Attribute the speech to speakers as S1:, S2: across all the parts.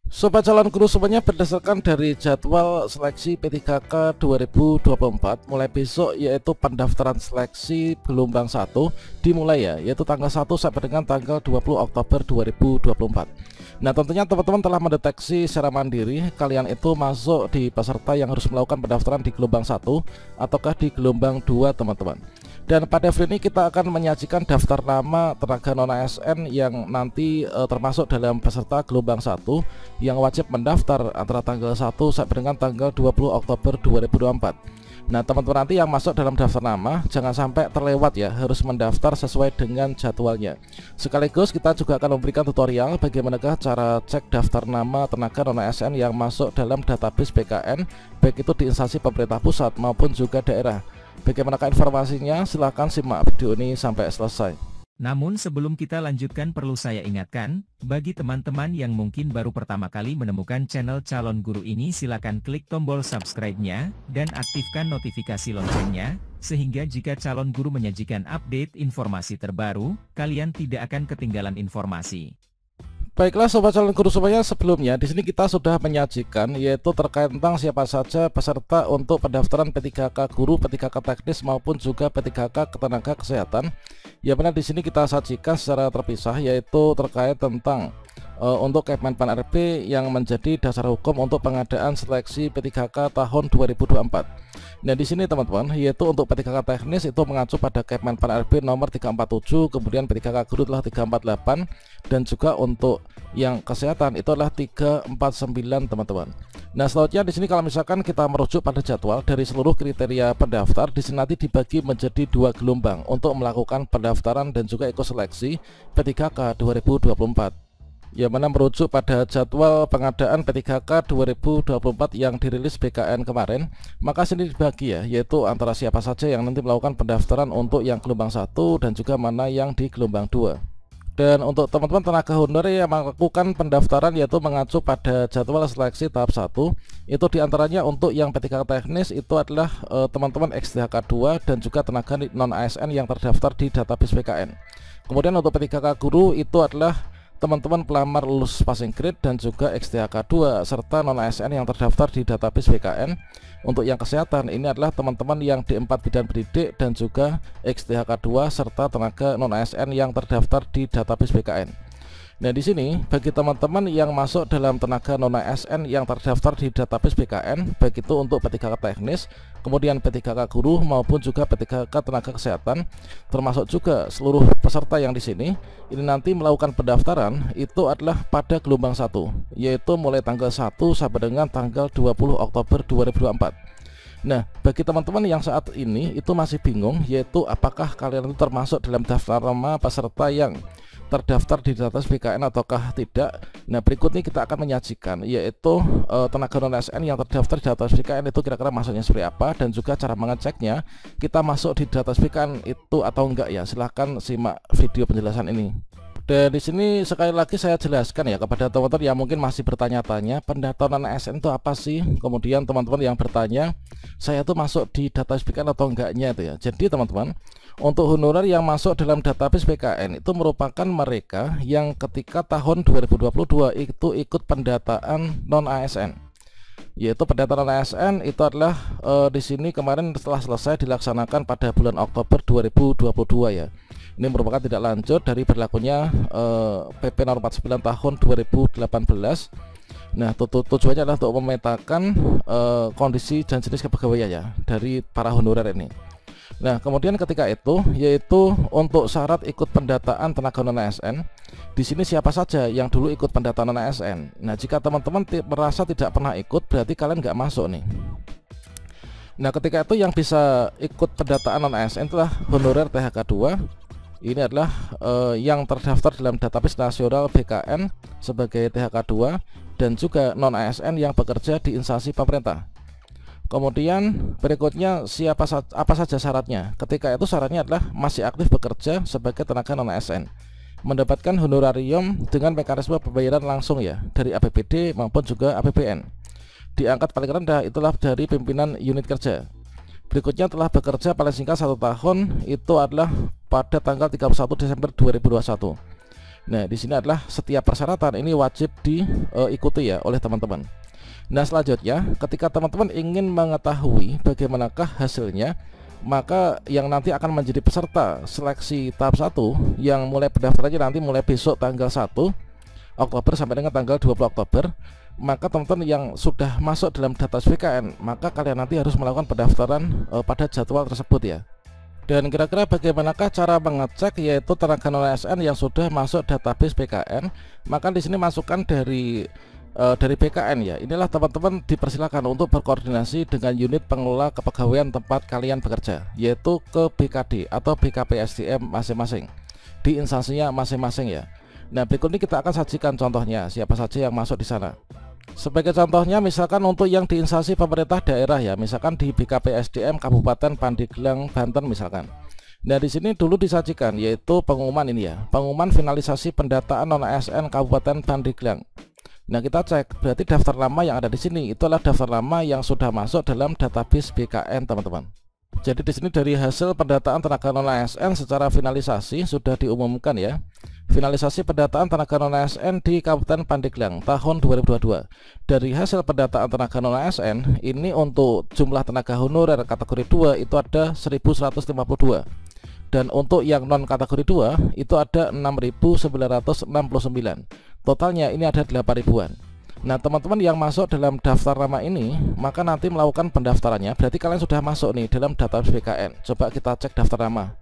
S1: Sobat calon guru semuanya, berdasarkan dari jadwal seleksi P3K 2024 mulai besok, yaitu pendaftaran seleksi gelombang 1 dimulai yaitu tanggal 1 sampai dengan tanggal 20 Oktober 2024. Nah, tentunya teman-teman telah mendeteksi secara mandiri kalian itu masuk di peserta yang harus melakukan pendaftaran di gelombang 1 ataukah di gelombang 2, teman-teman. Dan pada video ini kita akan menyajikan daftar nama tenaga non ASN yang nanti termasuk dalam peserta gelombang 1 yang wajib mendaftar antara tanggal 1 sampai dengan tanggal 20 Oktober 2024. Nah, teman-teman nanti yang masuk dalam daftar nama jangan sampai terlewat harus mendaftar sesuai dengan jadwalnya. Sekaligus kita juga akan memberikan tutorial bagaimanakah cara cek daftar nama tenaga non ASN yang masuk dalam database BKN, baik itu di instansi pemerintah pusat maupun juga daerah. Bagaimanakah informasinya? Silahkan simak video ini sampai selesai.
S2: Namun sebelum kita lanjutkan, perlu saya ingatkan, bagi teman-teman yang mungkin baru pertama kali menemukan channel Calon Guru ini, silakan klik tombol subscribe-nya, dan aktifkan notifikasi loncengnya, sehingga jika Calon Guru menyajikan update informasi terbaru, kalian tidak akan ketinggalan informasi.
S1: Baiklah sobat calon guru semuanya, sebelumnya di sini kita sudah menyajikan yaitu terkait tentang siapa saja peserta untuk pendaftaran P3K guru, P3K teknis maupun juga P3K ketenaga kesehatan. Ya benar, di sini kita sajikan secara terpisah yaitu terkait tentang untuk Kemenpan RB yang menjadi dasar hukum untuk pengadaan seleksi P3K tahun 2024. Nah, di sini teman-teman, yaitu untuk P3K teknis itu mengacu pada Kemenpan RB nomor 347, kemudian P3K guru adalah 348, dan juga untuk yang kesehatan itu adalah 349, teman-teman. Nah, selanjutnya di sini kalau misalkan kita merujuk pada jadwal dari seluruh kriteria pendaftar, di sini nanti dibagi menjadi 2 gelombang untuk melakukan pendaftaran dan juga ikut seleksi P3K 2024. Yang mana merujuk pada jadwal pengadaan P3K 2024 yang dirilis BKN kemarin, maka sini dibagi yaitu antara siapa saja yang nanti melakukan pendaftaran untuk yang gelombang 1 dan juga mana yang di gelombang 2. Dan untuk teman-teman tenaga honorer yang melakukan pendaftaran yaitu mengacu pada jadwal seleksi tahap 1, itu diantaranya untuk yang P3K teknis itu adalah teman-teman XTHK 2 dan juga tenaga non ASN yang terdaftar di database BKN. Kemudian untuk P3K guru itu adalah teman-teman pelamar lulus passing grade dan juga XTHK 2 serta non ASN yang terdaftar di database BKN. Untuk yang kesehatan ini adalah teman-teman yang D4 bidan pendidik dan juga XTHK 2 serta tenaga non ASN yang terdaftar di database BKN. Nah, di sini bagi teman-teman yang masuk dalam tenaga non ASN yang terdaftar di database BKN, baik itu untuk P3K teknis, kemudian P3K guru maupun juga P3K tenaga kesehatan, termasuk juga seluruh peserta yang di sini ini nanti melakukan pendaftaran itu adalah pada gelombang 1, yaitu mulai tanggal 1 sampai dengan tanggal 20 Oktober 2024. Nah, bagi teman-teman yang saat ini itu masih bingung yaitu apakah kalian itu termasuk dalam daftar nama peserta yang terdaftar di database BKN ataukah tidak. Nah, berikut ini kita akan menyajikan yaitu tenaga non ASN yang terdaftar di database BKN itu kira-kira masuknya seperti apa dan juga cara mengeceknya kita masuk di database BKN itu atau enggak ya. Silahkan simak video penjelasan ini. Dan di sini sekali lagi saya jelaskan kepada teman-teman yang mungkin masih bertanya-tanya pendaftaran ASN itu apa sih. Kemudian teman-teman yang bertanya saya tuh masuk di database BKN atau enggaknya itu Jadi teman-teman, untuk honorer yang masuk dalam database BKN itu merupakan mereka yang ketika tahun 2022 itu ikut pendataan non ASN. Yaitu pendataan ASN itu adalah di sini kemarin setelah selesai dilaksanakan pada bulan Oktober 2022 Ini merupakan tidak lanjut dari berlakunya PP nomor 49 tahun 2018. Nah, tujuannya adalah untuk memetakan kondisi dan jenis kepegawaian dari para honorer ini. Nah, kemudian ketika itu yaitu untuk syarat ikut pendataan tenaga non ASN. Di sini siapa saja yang dulu ikut pendataan non ASN. Nah, jika teman-teman merasa tidak pernah ikut, berarti kalian nggak masuk nih. Nah, ketika itu yang bisa ikut pendataan non ASN itulah honorer THK 2. Ini adalah yang terdaftar dalam database nasional BKN sebagai THK 2 dan juga non ASN yang bekerja di instansi pemerintah. Kemudian berikutnya apa saja syaratnya. Ketika itu syaratnya adalah masih aktif bekerja sebagai tenaga non ASN, mendapatkan honorarium dengan mekanisme pembayaran langsung dari APBD maupun juga APBN. Diangkat paling rendah itulah dari pimpinan unit kerja. Berikutnya telah bekerja paling singkat 1 tahun itu adalah pada tanggal 31 Desember 2021. Nah, di sini adalah setiap persyaratan ini wajib diikuti ya oleh teman-teman. Nah, selanjutnya ketika teman-teman ingin mengetahui bagaimanakah hasilnya, maka yang nanti akan menjadi peserta seleksi tahap 1 yang mulai pendaftarannya nanti mulai besok tanggal 1 Oktober sampai dengan tanggal 20 Oktober, maka teman-teman yang sudah masuk dalam data BKN, maka kalian nanti harus melakukan pendaftaran pada jadwal tersebut ya. Dan kira-kira bagaimanakah cara mengecek yaitu tenaga non ASN yang sudah masuk database BKN? Maka di sini masukkan dari BKN ya. Inilah teman-teman dipersilakan untuk berkoordinasi dengan unit pengelola kepegawaian tempat kalian bekerja, yaitu ke BKD atau BKPSDM masing-masing di instansinya masing-masing ya. Nah, berikut ini kita akan sajikan contohnya siapa saja yang masuk di sana. Sebagai contohnya, misalkan untuk yang di instansi pemerintah daerah ya, misalkan di BKPSDM Kabupaten Pandeglang, Banten misalkan. Nah, di sini dulu disajikan yaitu pengumuman ini ya, pengumuman finalisasi pendataan non ASN Kabupaten Pandeglang. Nah, kita cek berarti daftar nama yang ada di sini itu adalah daftar nama yang sudah masuk dalam database BKN, teman-teman. Jadi di sini dari hasil pendataan tenaga non ASN secara finalisasi sudah diumumkan ya. Finalisasi pendataan tenaga non ASN di Kabupaten Pandeglang tahun 2022. Dari hasil pendataan tenaga non ASN ini untuk jumlah tenaga honorer kategori 2 itu ada 1152. Dan untuk yang non kategori 2 itu ada 6.969. Totalnya ini ada 8.000-an. Nah, teman-teman yang masuk dalam daftar nama ini maka nanti melakukan pendaftarannya. Berarti kalian sudah masuk nih dalam database BKN. Coba kita cek daftar nama.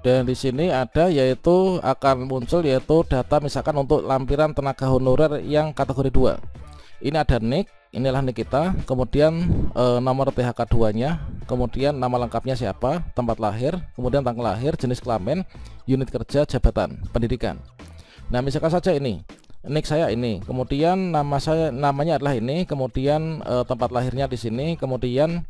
S1: Dan di sini ada yaitu akan muncul yaitu data misalkan untuk lampiran tenaga honorer yang kategori 2. Ini ada NIK, inilah NIK kita, kemudian nomor THK2-nya, kemudian nama lengkapnya siapa, tempat lahir, kemudian tanggal lahir, jenis kelamin, unit kerja, jabatan, pendidikan. Nah, misalkan saja ini NIK saya ini, kemudian namanya adalah ini, kemudian tempat lahirnya di sini, kemudian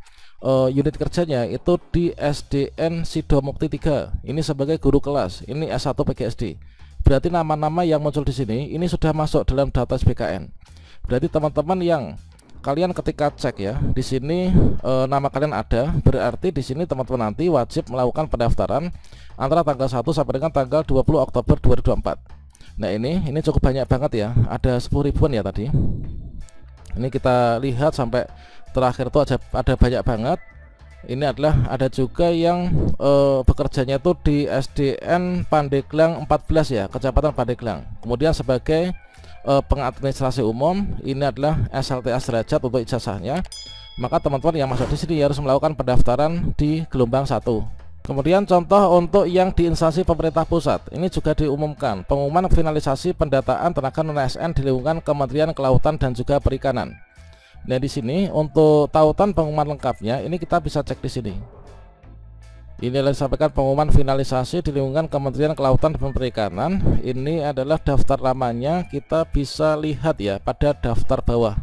S1: unit kerjanya itu di SDN Sidomukti 3. Ini sebagai guru kelas, ini S1 PGSD. Berarti nama-nama yang muncul di sini ini sudah masuk dalam data BKN. Berarti teman-teman yang kalian ketika cek ya, di sini nama kalian ada, berarti di sini teman-teman nanti wajib melakukan pendaftaran antara tanggal 1 sampai dengan tanggal 20 Oktober 2024. Nah, ini cukup banyak banget ya, ada 10.000-an ya tadi. Ini kita lihat sampai terakhir tuh ada banyak banget. Ini adalah ada juga yang bekerjanya tuh di SDN Pandeglang 14 ya, Kecamatan Pandeglang. Kemudian sebagai pengadministrasi umum ini adalah SLTA sederajat untuk ijazahnya. Maka teman-teman yang masuk di sini harus melakukan pendaftaran di gelombang 1. Kemudian contoh untuk yang di instansi pemerintah pusat, ini juga diumumkan pengumuman finalisasi pendataan tenaga non ASN di lingkungan Kementerian Kelautan dan juga Perikanan. Nah, di sini untuk tautan pengumuman lengkapnya ini kita bisa cek di sini. Ini adalah disampaikan pengumuman finalisasi di lingkungan Kementerian Kelautan dan Perikanan. Ini adalah daftar namanya, kita bisa lihat ya pada daftar bawah.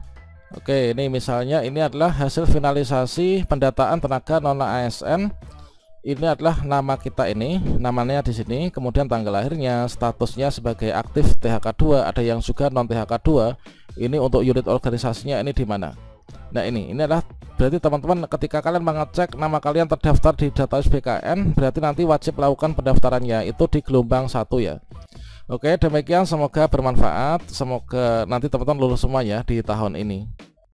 S1: Oke, ini misalnya ini adalah hasil finalisasi pendataan tenaga non ASN. Ini adalah nama kita ini, namanya di sini, kemudian tanggal lahirnya, statusnya sebagai aktif THK2, ada yang juga non THK2. Ini untuk unit organisasinya ini di mana. Nah, ini adalah berarti teman-teman ketika kalian mengecek nama kalian terdaftar di database BKN, berarti nanti wajib melakukan pendaftarannya itu di gelombang 1 ya. Oke, demikian, semoga bermanfaat, semoga nanti teman-teman lulus semua ya di tahun ini.